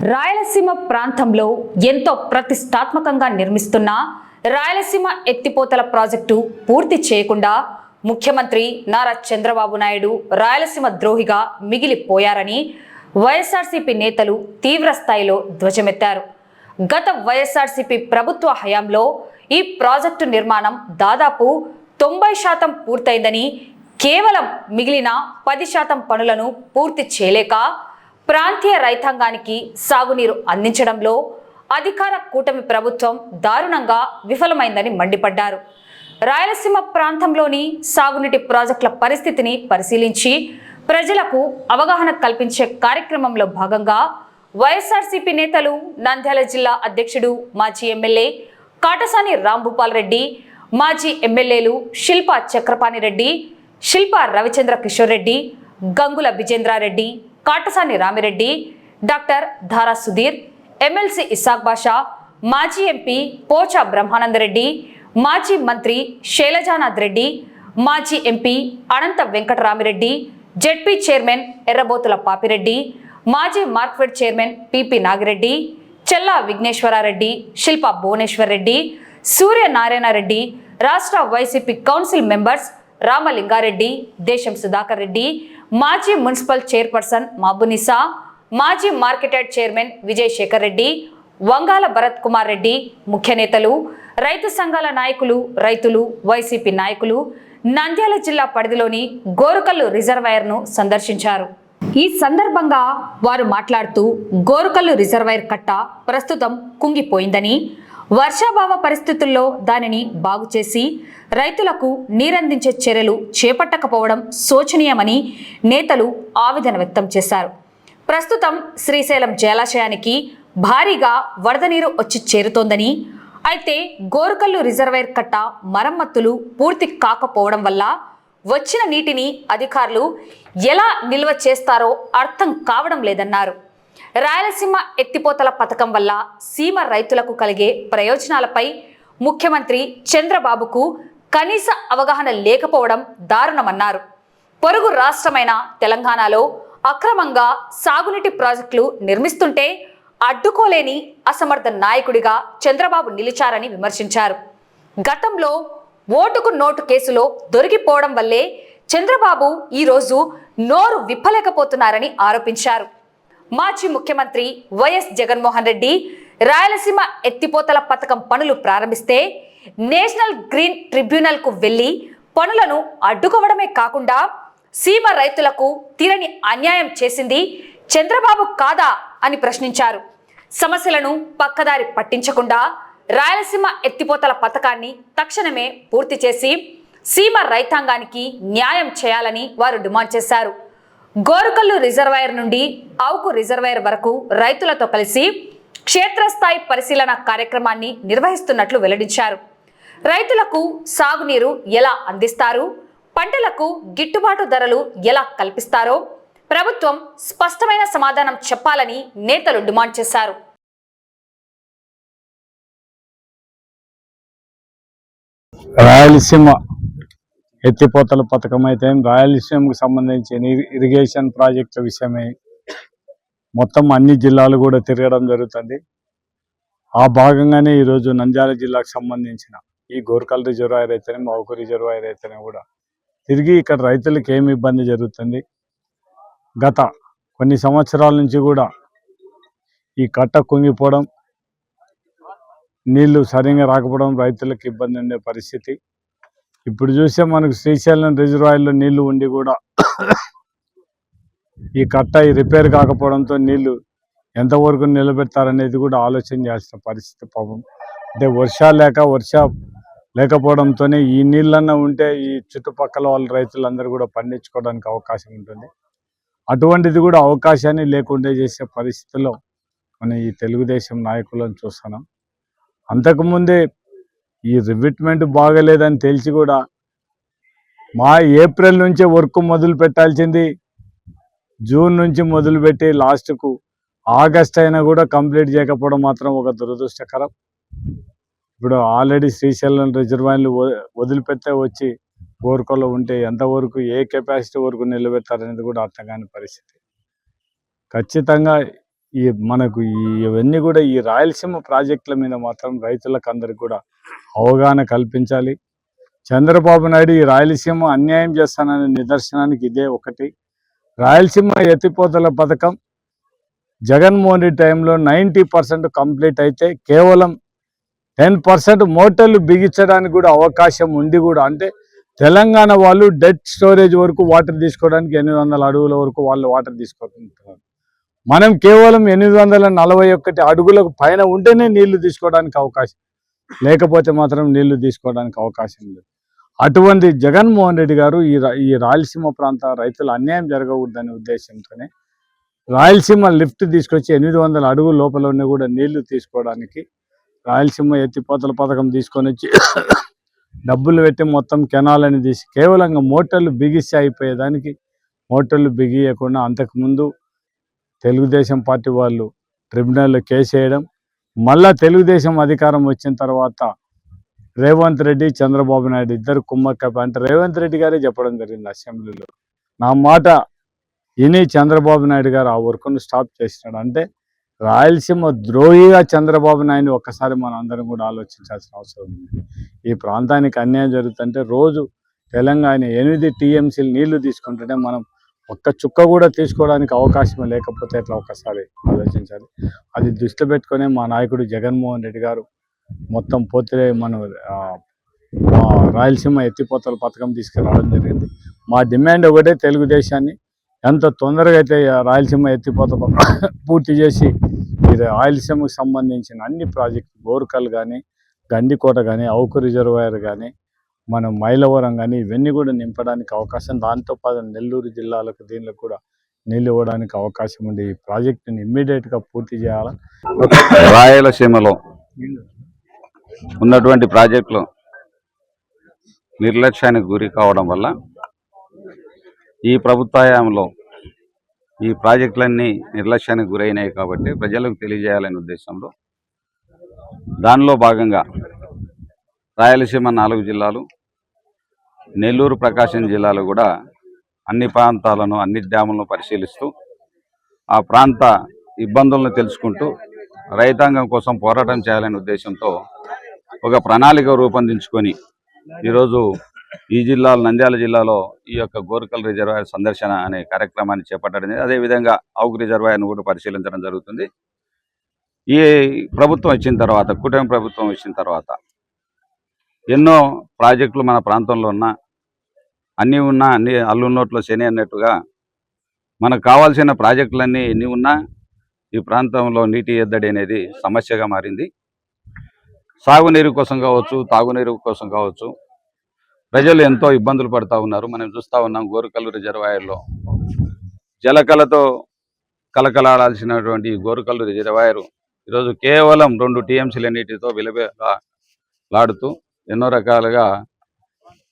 రాయలసీమ ప్రాంతంలో ఎంతో ప్రతిష్టాత్మకంగా నిర్మిస్తున్న రాయలసీమ ఎత్తిపోతల ప్రాజెక్టు పూర్తి చేయకుండా ముఖ్యమంత్రి నారా చంద్రబాబు నాయుడు రాయలసీమ ద్రోహిగా మిగిలిపోయారని వైఎస్ఆర్సీపీ నేతలు తీవ్ర స్థాయిలో ధ్వజమెత్తారు. గత వైఎస్ఆర్సీపీ ప్రభుత్వ హయాంలో ఈ ప్రాజెక్టు నిర్మాణం దాదాపు 90% పూర్తయిందని, కేవలం మిగిలిన 10% పనులను పూర్తి చేయలేక ప్రాంతీయ రైతాంగానికి సాగునీరు అందించడంలో అధికార కూటమి ప్రభుత్వం దారుణంగా విఫలమైందని మండిపడ్డారు. రాయలసీమ ప్రాంతంలోని సాగునీటి ప్రాజెక్టుల పరిస్థితిని పరిశీలించి ప్రజలకు అవగాహన కల్పించే కార్యక్రమంలో భాగంగా వైఎస్ఆర్సీపీ నేతలు నంద్యాల జిల్లా అధ్యక్షుడు మాజీ ఎమ్మెల్యే కాటసాని రాంభూపాల్ రెడ్డి, మాజీ ఎమ్మెల్యేలు శిల్పా చక్రపాణి రెడ్డి, శిల్పా రవిచంద్ర కిషోర్ రెడ్డి, గంగుల విజేంద్రారెడ్డి, కాటసాని రామిరెడ్డి, డాక్టర్ ధారా సుధీర్, ఎమ్మెల్సీ ఇసాక్ బాషా, మాజీ ఎంపీ పోచా బ్రహ్మానందరెడ్డి, మాజీ మంత్రి శైలజానాథ్ రెడ్డి, మాజీ ఎంపీ అనంత వెంకటరామిరెడ్డి, జెడ్పీ చైర్మన్ ఎర్రబోతుల పాపిరెడ్డి, మాజీ మార్క్ఫెడ్ చైర్మన్ పిపి నాగిరెడ్డి, చెల్లా విఘ్నేశ్వరారెడ్డి, శిల్పా భువనేశ్వర్ రెడ్డి, సూర్యనారాయణ రెడ్డి, రాష్ట్ర వైసీపీ కౌన్సిల్ మెంబర్స్ రామలింగారెడ్డి, దేశం సుధాకర్ రెడ్డి, మాజీ మున్సిపల్ చైర్పర్సన్ మాబునిసా, మాజీ మార్కెటెడ్ చైర్మన్ విజయ్ శేఖర్ రెడ్డి, వంగాల భరత్ కుమార్ రెడ్డి, ముఖ్య నేతలు, రైతు సంఘాల నాయకులు, రైతులు, వైసీపీ నాయకులు నంద్యాల జిల్లా పరిధిలోని గోరుకల్లు రిజర్వాయర్ను సందర్శించారు. ఈ సందర్భంగా వారు మాట్లాడుతూ గోరుకల్లు రిజర్వాయర్ కట్ట ప్రస్తుతం కుంగిపోయిందని, వర్షాభావ పరిస్థితుల్లో దానిని బాగు చేసి రైతులకు నీరందించే చర్యలు చేపట్టకపోవడం శోచనీయమని నేతలు ఆవేదన వ్యక్తం చేశారు. ప్రస్తుతం శ్రీశైలం జలాశయానికి భారీగా వరద నీరు వచ్చి చేరుతోందని, అయితే గోరుకల్లు రిజర్వాయర్ కట్ట మరమ్మతులు పూర్తి కాకపోవడం వల్ల వచ్చిన నీటిని అధికారులు ఎలా నిల్వ చేస్తారో అర్థం కావడం లేదన్నారు. రాయలసీమ ఎత్తిపోతల పథకం వల్ల సీమ రైతులకు కలిగే ప్రయోజనాలపై ముఖ్యమంత్రి చంద్రబాబుకు కనీస అవగాహన లేకపోవడం దారుణమన్నారు. పొరుగు రాష్ట్రమైన తెలంగాణలో అక్రమంగా సాగునీటి ప్రాజెక్టులు నిర్మిస్తుంటే అడ్డుకోలేని అసమర్థ నాయకుడిగా చంద్రబాబు నిలిచారని విమర్శించారు. గతంలో ఓటుకు నోటు కేసులో దొరికిపోవడం వల్లే చంద్రబాబు ఈరోజు నోరు విప్పలేకపోతున్నారని ఆరోపించారు. మాజీ ముఖ్యమంత్రి వైఎస్ జగన్మోహన్ రెడ్డి రాయలసీమ ఎత్తిపోతల పథకం పనులు ప్రారంభిస్తే నేషనల్ గ్రీన్ ట్రిబ్యునల్కు వెళ్లి పనులను అడ్డుకోవడమే కాకుండా సీమ రైతులకు తీరని అన్యాయం చేసింది చంద్రబాబు కాదా అని ప్రశ్నించారు. సమస్యలను పక్కదారి పట్టించకుండా రాయలసీమ ఎత్తిపోతల పథకాన్ని తక్షణమే పూర్తి చేసి సీమ రైతాంగానికి న్యాయం చేయాలని వారు డిమాండ్ చేశారు. గోరుకల్లు రిజర్వాయర్ నుండి ఆవుకు రిజర్వాయర్ వరకు రైతులతో కలిసి క్షేత్రస్థాయి పరిశీలన కార్యక్రమాన్ని నిర్వహిస్తున్నట్లు వెల్లడించారు. రైతులకు సాగునీరు ఎలా అందిస్తారు, పంటలకు గిట్టుబాటు ధరలు ఎలా కల్పిస్తారో ప్రభుత్వం స్పష్టమైన సమాధానం చెప్పాలని నేతలు డిమాండ్ చేశారు. రాయలసీమ ఎత్తిపోతల పథకం అయితే రాయలసీమకు సంబంధించిన ఇరిగేషన్ ప్రాజెక్టుల విషయమై మొత్తం అన్ని జిల్లాలు కూడా తిరగడం జరుగుతుంది. ఆ భాగంగానే ఈరోజు నంద్యాల జిల్లాకు సంబంధించిన ఈ గోరుకల్ రిజర్వాయర్ అయితేనే, మౌకు రిజర్వాయర్ అయితేనే కూడా తిరిగి ఇక్కడ రైతులకు ఏమి ఇబ్బంది జరుగుతుంది, గత కొన్ని సంవత్సరాల నుంచి కూడా ఈ కట్ట కుంగిపోవడం, నీళ్లు సరిగా రాకపోవడం, రైతులకు ఇబ్బంది ఉండే పరిస్థితి. ఇప్పుడు చూస్తే మనకు శ్రీశైలం రిజర్వాయర్లో నీళ్లు ఉండి కూడా ఈ కట్ట రిపేర్ కాకపోవడంతో నీళ్లు ఎంతవరకు నిలబెడతారనేది కూడా ఆలోచన చేయాల్సిన పరిస్థితి. పాపం అంటే వర్ష లేకపోవడంతోనే ఈ నీళ్ళన్నా ఉంటే ఈ చుట్టుపక్కల వాళ్ళ రైతులందరూ కూడా పండించుకోవడానికి అవకాశం ఉంటుంది. అటువంటిది కూడా అవకాశాన్ని లేకుండా చేసే పరిస్థితిలో మనం ఈ తెలుగుదేశం నాయకులను చూస్తున్నాం. అంతకుముందే ఈ రివిట్మెంట్ బాగలేదని తెలిసి కూడా ఏప్రిల్ నుంచే వర్క్ మొదలు పెట్టాల్సింది జూన్ నుంచి మొదలుపెట్టి లాస్ట్కు ఆగస్ట్ అయినా కూడా కంప్లీట్ చేయకపోవడం మాత్రం ఒక దురదృష్టకరం. ఇప్పుడు ఆల్రెడీ శ్రీశైలం రిజర్వాయర్లు వదిలిపెడితే వచ్చి గోరుకల్లో ఉంటే ఎంతవరకు ఏ కెపాసిటీ వరకు నిలబెడతారనేది కూడా అర్థం కాని పరిస్థితి. ఖచ్చితంగా మనకు ఇవన్నీ కూడా ఈ రాయలసీమ ప్రాజెక్టుల మీద మాత్రం రైతులకు అందరికి కూడా అవగాహన కల్పించాలి. చంద్రబాబు నాయుడు ఈ రాయలసీమ అన్యాయం చేస్తాననే నిదర్శనానికి ఇదే ఒకటి. రాయలసీమ ఎత్తిపోతల పథకం జగన్మోహన్ రెడ్డి టైంలో 90% కంప్లీట్ అయితే కేవలం 10% మోటార్లు బిగించడానికి కూడా అవకాశం ఉండి కూడా, అంటే తెలంగాణ వాళ్ళు డెడ్ స్టోరేజ్ వరకు వాటర్ తీసుకోవడానికి 800 అడుగుల వరకు వాళ్ళు వాటర్ తీసుకుంటున్నారు. మనం కేవలం 841 అడుగులకు పైన ఉంటేనే నీళ్లు తీసుకోవడానికి అవకాశం, లేకపోతే మాత్రం నీళ్లు తీసుకోవడానికి అవకాశం లేదు. అటువంటి జగన్మోహన్ రెడ్డి గారు ఈ రాయలసీమ ప్రాంత రైతులు అన్యాయం జరగకూడదనే ఉద్దేశంతోనే రాయలసీమ లిఫ్ట్ తీసుకొచ్చి 800 అడుగుల లోపలనే కూడా నీళ్లు తీసుకోవడానికి రాయలసీమ ఎత్తిపోతల పథకం తీసుకొని వచ్చి డబ్బులు పెట్టి మొత్తం కెనాలని తీసి కేవలం మోటార్లు బిగిసి అయిపోయేదానికి మోటార్లు బిగియకుండా అంతకుముందు తెలుగుదేశం పార్టీ వాళ్ళు ట్రిబ్యునల్లో కేసు వేయడం, మళ్ళా తెలుగుదేశం అధికారం వచ్చిన తర్వాత రేవంత్ రెడ్డి చంద్రబాబు నాయుడు ఇద్దరు కుమ్మక్క, అంటే రేవంత్ రెడ్డి గారే చెప్పడం జరిగింది అసెంబ్లీలో, నా మాట విని చంద్రబాబు నాయుడు గారు ఆ వర్క్ను స్టాప్ చేసినాడు. అంటే రాయలసీమ ద్రోహిగా చంద్రబాబు నాయుడు ఒక్కసారి మనం అందరం కూడా ఆలోచించాల్సిన అవసరం ఉంది. ఈ ప్రాంతానికి అన్యాయం జరుగుతుంటే రోజు తెలంగాణ 8 టీఎంసీలు నీళ్లు తీసుకుంటుంటే మనం ఒక్క చుక్క కూడా తీసుకోవడానికి అవకాశం లేకపోతే ఎట్లా ఒక్కసారి ఆలోచించాలి. అది దృష్టి పెట్టుకునే మా నాయకుడు జగన్మోహన్ రెడ్డి గారు మొత్తం పోతే మనం రాయలసీమ ఎత్తిపోతల పథకం తీసుకురావడం జరిగింది. మా డిమాండ్ ఒకటే, తెలుగుదేశాన్ని ఎంత తొందరగా అయితే రాయలసీమ ఎత్తిపోత పూర్తి చేసి ఈ రాయలసీమకు సంబంధించిన అన్ని ప్రాజెక్టు బోర్కల్ కానీ, గండికోట కానీ, అవుకు రిజర్వాయర్ కానీ, మనం మైలవరం కానీ ఇవన్నీ కూడా నింపడానికి అవకాశం, దాంతోపాటు నెల్లూరు జిల్లాలకు దీనిలో కూడా నీళ్ళు ఇవ్వడానికి అవకాశం ఉంది. ఈ ప్రాజెక్టుని ఇమ్మీడియట్గా పూర్తి చేయాలి. రాయలసీమలో ఉన్నటువంటి ప్రాజెక్టులు నిర్లక్ష్యానికి గురి కావడం వల్ల ఈ ప్రభుత్వ హయాంలో ఈ ప్రాజెక్టులన్నీ నిర్లక్ష్యానికి గురైనాయి కాబట్టి ప్రజలకు తెలియజేయాలనే ఉద్దేశంలో దానిలో భాగంగా రాయలసీమ 4 జిల్లాలు, నెల్లూరు, ప్రకాశం జిల్లాలు కూడా అన్ని ప్రాంతాలను, అన్ని డ్యాములను పరిశీలిస్తూ ఆ ప్రాంత ఇబ్బందులను తెలుసుకుంటూ రైతాంగం కోసం పోరాటం చేయాలనే ఉద్దేశంతో ఒక ప్రణాళిక రూపొందించుకొని ఈరోజు ఈ జిల్లాలో, నంద్యాల జిల్లాలో ఈ యొక్క గోర్కల్ రిజర్వాయర్ సందర్శన అనే కార్యక్రమాన్ని చేపట్టడం, అదేవిధంగా అవుకు రిజర్వాయర్ను కూడా పరిశీలించడం జరుగుతుంది. ఈ ప్రభుత్వం వచ్చిన తర్వాత, కూటమి ప్రభుత్వం వచ్చిన తర్వాత ఎన్నో ప్రాజెక్టులు మన ప్రాంతంలో అన్నీ అల్లున్నోట్లో శని అన్నట్టుగా మనకు కావాల్సిన ప్రాజెక్టులన్నీ ఎన్ని ఉన్నా ఈ ప్రాంతంలో నీటి ఎద్దడి అనేది సమస్యగా మారింది. సాగునీరు కోసం కావచ్చు, తాగునీరు కోసం కావచ్చు, ప్రజలు ఎంతో ఇబ్బందులు పడుతూ ఉన్నారు. మనం చూస్తూ ఉన్నాం గోరుకల్ రిజర్వాయర్లో జలకళతో కలకలాడాల్సినటువంటి ఈ గోరుకల్ రిజర్వాయర్ ఈరోజు కేవలం 2 టీఎంసీల నీటితో విలవిలాడుతూ ఎన్నో రకాలుగా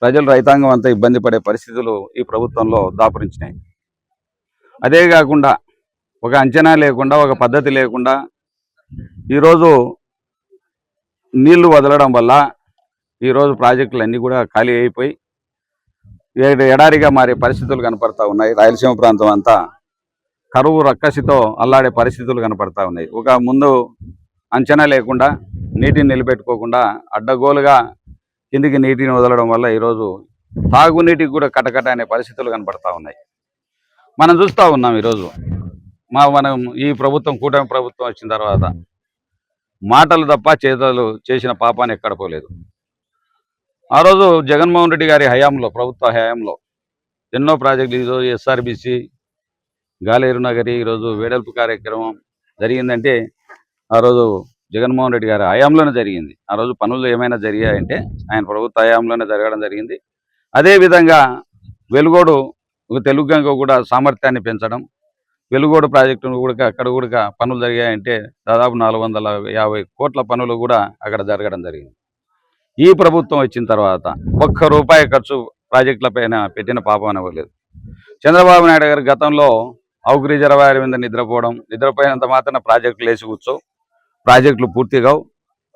ప్రజలు, రైతాంగం అంతా ఇబ్బంది పడే పరిస్థితులు ఈ ప్రభుత్వంలో దాపురించినాయి. అదే కాకుండా ఒక అంచనా లేకుండా, ఒక పద్ధతి లేకుండా ఈరోజు నీళ్లు వదలడం వల్ల ఈరోజు ప్రాజెక్టులు అన్నీ కూడా ఖాళీ అయిపోయి ఎడారిగా మారే పరిస్థితులు కనపడతా ఉన్నాయి. రాయలసీమ ప్రాంతం అంతా కరువు రక్కసితో అల్లాడే పరిస్థితులు కనపడతా ఉన్నాయి. ఒక ముందు అంచనా లేకుండా, నీటిని నిలబెట్టుకోకుండా అడ్డగోలుగా కిందికి నీటిని వదలడం వల్ల ఈరోజు తాగునీటికి కూడా కటకట అనే పరిస్థితులు కనపడతా ఉన్నాయి. మనం చూస్తూ ఉన్నాం ఈరోజు మనం ఈ ప్రభుత్వం, కూటమి ప్రభుత్వం వచ్చిన తర్వాత మాటలు తప్ప చేతలు చేసిన పాపాన్ని ఎక్కడ పోలేదు. ఆ రోజు జగన్మోహన్ రెడ్డి గారి హయాంలో, ప్రభుత్వ హయాంలో ఎన్నో ప్రాజెక్టులు, ఈరోజు ఎస్ఆర్బిసి, గాలేరు నగరి ఈరోజు వేడల్పు కార్యక్రమం జరిగిందంటే ఆ రోజు జగన్మోహన్ రెడ్డి గారి హయాంలోనే జరిగింది. ఆ రోజు పనులు ఏమైనా జరిగాయంటే ఆయన ప్రభుత్వ హయాంలోనే జరగడం జరిగింది. అదేవిధంగా వెలుగోడు తెలుగు గంగ కూడా సామర్థ్యాన్ని పెంచడం, వెలుగోడు ప్రాజెక్టును కూడా అక్కడ కూడా పనులు జరిగాయంటే దాదాపు 450 కోట్ల పనులు కూడా అక్కడ జరగడం జరిగింది. ఈ ప్రభుత్వం వచ్చిన తర్వాత ₹1 ఖర్చు ప్రాజెక్టుల పైన పెట్టిన పాపం అనవలేదు. చంద్రబాబు నాయుడు గారు గతంలో అవుకు రిజర్వాయర్ మీద నిద్రపోయినంత మాత్రం ప్రాజెక్టులు వేసి కూర్చోవు, ప్రాజెక్టులు పూర్తి కావు.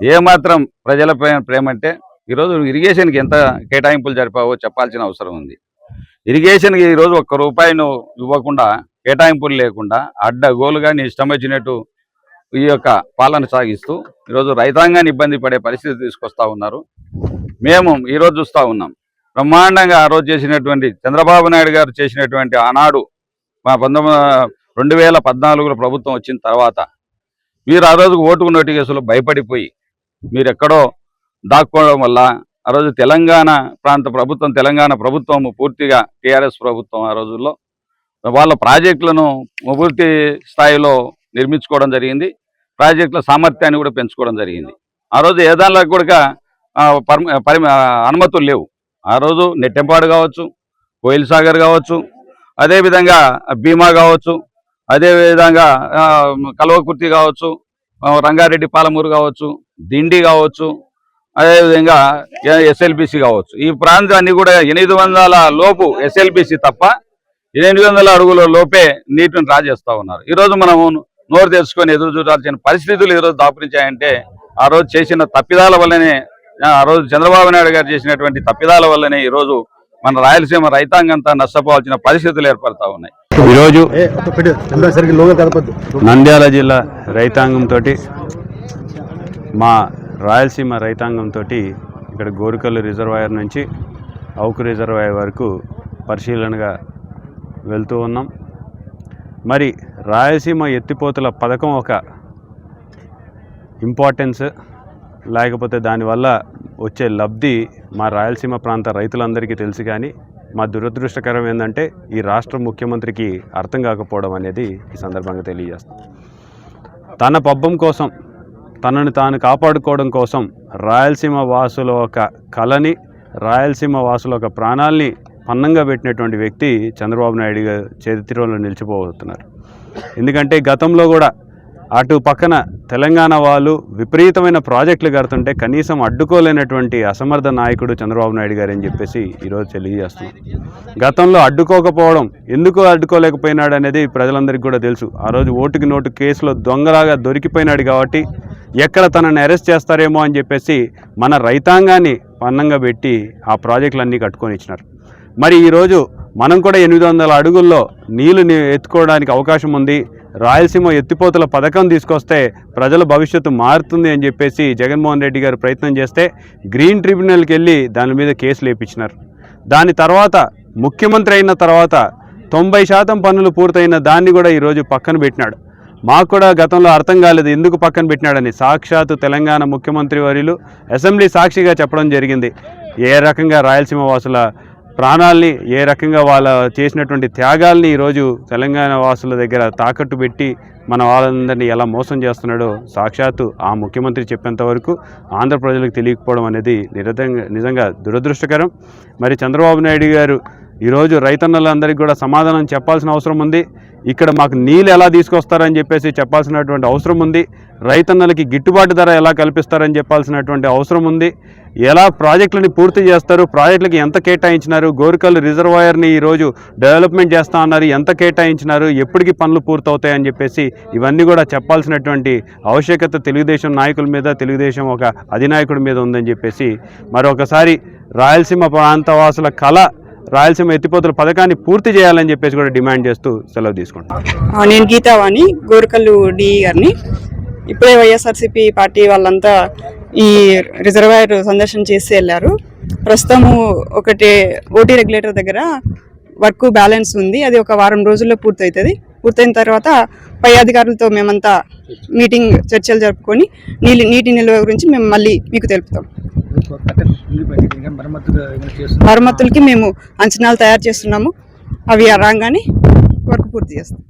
ఏమాత్రం ప్రజలపైన ప్రేమ అంటే ఈరోజు ఇరిగేషన్కి ఎంత కేటాయింపులు జరిపావో చెప్పాల్సిన అవసరం ఉంది. ఇరిగేషన్కి ఈరోజు ₹1 ఇవ్వకుండా కేటాయింపులు లేకుండా అడ్డగోలుగా నీ ఇష్టం వచ్చినట్టు ఈ యొక్క పాలన సాగిస్తూ ఈరోజు రైతాంగాన్ని ఇబ్బంది పడే పరిస్థితి తీసుకొస్తా ఉన్నారు. మేము ఈరోజు చూస్తూ ఉన్నాం బ్రహ్మాండంగా ఆ రోజు చేసినటువంటి చంద్రబాబు నాయుడు గారు చేసినటువంటి ఆనాడు మా 2014లో ప్రభుత్వం వచ్చిన తర్వాత మీరు ఆ రోజు ఓటుకు నోటు కేసులు భయపడిపోయి మీరు ఎక్కడో దాక్కోవడం వల్ల ఆ రోజు తెలంగాణ ప్రభుత్వం పూర్తిగా టీఆర్ఎస్ ప్రభుత్వం ఆ రోజుల్లో వాళ్ళ ప్రాజెక్టులను పూర్తి స్థాయిలో నిర్మించుకోవడం జరిగింది. ప్రాజెక్టుల సామర్థ్యాన్ని కూడా పెంచుకోవడం జరిగింది. ఆ రోజు ఏ దానిలో కూడా అనుమతులు లేవు. ఆ రోజు నెట్టెంపాడు కావచ్చు, కోయిల్ సాగర్ కావచ్చు, అదేవిధంగా భీమా కావచ్చు, అదేవిధంగా కల్వకుర్తి కావచ్చు, రంగారెడ్డి పాలమూరు కావచ్చు, దిండి కావచ్చు, అదేవిధంగా ఎస్ఎల్బిసి కావచ్చు. ఈ ప్రాంతాన్ని కూడా 800 లోపు ఎస్ఎల్బిసి తప్ప 800 అడుగుల లోపే నీటిని డ్రా చేస్తూ ఉన్నారు. ఈరోజు మనము నోరు తెరుచుకొని ఎదురు చూడాల్సిన పరిస్థితులు ఈరోజు దాపురించాయంటే ఆ రోజు చేసిన తప్పిదాల వల్లనే, ఆ రోజు చంద్రబాబు నాయుడు గారు చేసినటువంటి తప్పిదాల వల్లనే ఈరోజు మన రాయలసీమ రైతాంగంతా నష్టపోవాల్సిన పరిస్థితులు ఏర్పడతా ఉన్నాయి. ఈరోజు నంద్యాల జిల్లా రైతాంగంతో మా రాయలసీమ రైతాంగంతో ఇక్కడ గోరుకల్లు రిజర్వాయర్ నుంచి అవుకు రిజర్వాయర్ వరకు పరిశీలనగా వెళ్తూ ఉన్నాం. మరి రాయలసీమ ఎత్తిపోతల పథకం ఒక ఇంపార్టెన్స్, లేకపోతే దానివల్ల వచ్చే లబ్ధి మా రాయలసీమ ప్రాంత రైతులందరికీ తెలుసు. కానీ మా దురదృష్టకరం ఏంటంటే ఈ రాష్ట్ర ముఖ్యమంత్రికి అర్థం కాకపోవడం అనేది ఈ సందర్భంగా తెలియజేస్తాం. తన పబ్బం కోసం, తనను తాను కాపాడుకోవడం కోసం రాయలసీమ వాసుల ఒక కళని, రాయలసీమ వాసుల ఒక ప్రాణాల్ని పన్నంగా పెట్టినటువంటి వ్యక్తి చంద్రబాబు నాయుడు గారు చరిత్రలో నిలిచిపోతున్నారు. ఎందుకంటే గతంలో కూడా అటు పక్కన తెలంగాణ వాళ్ళు విపరీతమైన ప్రాజెక్టులు కడుతుంటే కనీసం అడ్డుకోలేనటువంటి అసమర్థ నాయకుడు చంద్రబాబు నాయుడు గారు అని చెప్పేసి ఈరోజు తెలియజేస్తున్నాం. గతంలో అడ్డుకోకపోవడం, ఎందుకు అడ్డుకోలేకపోయినాడు అనేది ప్రజలందరికీ కూడా తెలుసు. ఆ రోజు ఓటుకి నోటు కేసులో దొంగలాగా దొరికిపోయినాడు కాబట్టి ఎక్కడ తనని అరెస్ట్ చేస్తారేమో అని చెప్పేసి మన రైతాంగాన్ని పన్నంగా పెట్టి ఆ ప్రాజెక్టులన్నీ కట్టుకొని ఇచ్చినారు. మరి ఈరోజు మనం కూడా 800 అడుగుల్లో నీళ్లు ఎత్తుకోవడానికి అవకాశం ఉంది. రాయలసీమ ఎత్తిపోతల పథకం తీసుకొస్తే ప్రజల భవిష్యత్తు మారుతుంది అని చెప్పేసి జగన్మోహన్ రెడ్డి గారు ప్రయత్నం చేస్తే గ్రీన్ ట్రిబ్యునల్కి వెళ్ళి దాని మీద కేసులు వేయించినారు. దాని తర్వాత ముఖ్యమంత్రి అయిన తర్వాత 90% పనులు పూర్తయిన దాన్ని కూడా ఈరోజు పక్కన పెట్టినాడు. మాకు కూడా గతంలో అర్థం కాలేదు ఎందుకు పక్కన పెట్టినాడని. సాక్షాత్తు తెలంగాణ ముఖ్యమంత్రి వర్యులు అసెంబ్లీ సాక్షిగా చెప్పడం జరిగింది. ఏ రకంగా రాయలసీమ వాసుల ప్రాణాల్ని, ఏ రకంగా వాళ్ళ చేసినటువంటి త్యాగాల్ని ఈరోజు తెలంగాణ వాసుల దగ్గర తాకట్టు పెట్టి మన వాళ్ళందరినీ ఎలా మోసం చేస్తున్నాడో సాక్షాత్తు ఆ ముఖ్యమంత్రి చెప్పేంత వరకు ఆంధ్ర ప్రజలకు తెలియకపోవడం అనేది నిజంగా దురదృష్టకరం. మరి చంద్రబాబు నాయుడు గారు ఈరోజు రైతన్నలందరికీ కూడా సమాధానం చెప్పాల్సిన అవసరం ఉంది. ఇక్కడ మాకు నీళ్ళు ఎలా తీసుకొస్తారని చెప్పేసి చెప్పాల్సినటువంటి అవసరం ఉంది. రైతన్నలకి గిట్టుబాటు ధర ఎలా కల్పిస్తారని చెప్పాల్సినటువంటి అవసరం ఉంది. ఎలా ప్రాజెక్టులని పూర్తి చేస్తారు, ప్రాజెక్టులకి ఎంత కేటాయించినారు, గోరుకల్లు రిజర్వాయర్ని ఈరోజు డెవలప్మెంట్ చేస్తా అన్నారు, ఎంత కేటాయించినారు, ఎప్పటికి పనులు పూర్తవుతాయని చెప్పేసి ఇవన్నీ కూడా చెప్పాల్సినటువంటి ఆవశ్యకత తెలుగుదేశం నాయకుల మీద, తెలుగుదేశం ఒక అధినాయకుడి మీద ఉందని చెప్పేసి మరొకసారి రాయలసీమ ప్రాంతవాసుల కళ రాయలసీమ ఎత్తిపోతల పథకాన్ని పూర్తి చేయాలని చెప్పేసి కూడా డిమాండ్ చేస్తూ సెలవు తీసుకుంటాను. నేను గీతావాణి, గోరుకల్లు డిఈ గారిని. ఇప్పుడే వైఎస్ఆర్సీపీ పార్టీ వాళ్ళంతా ఈ రిజర్వాయర్ సందర్శన చేసి వెళ్ళారు. ప్రస్తుతము ఒకటి ఓటీ రెగ్యులేటర్ దగ్గర వర్క్ బ్యాలెన్స్ ఉంది. అది ఒక వారం రోజుల్లో పూర్తవుతుంది. పూర్తయిన తర్వాత పై అధికారులతో మేమంతా మీటింగ్ చర్చలు జరుపుకొని నీటి నిల్వ గురించి మేము మళ్ళీ మీకు తెలుపుతాం. మరమ్మతులకి మేము అంచనాలు తయారు చేస్తున్నాము. అవి రాగానే వర్క్ పూర్తి చేస్తాం.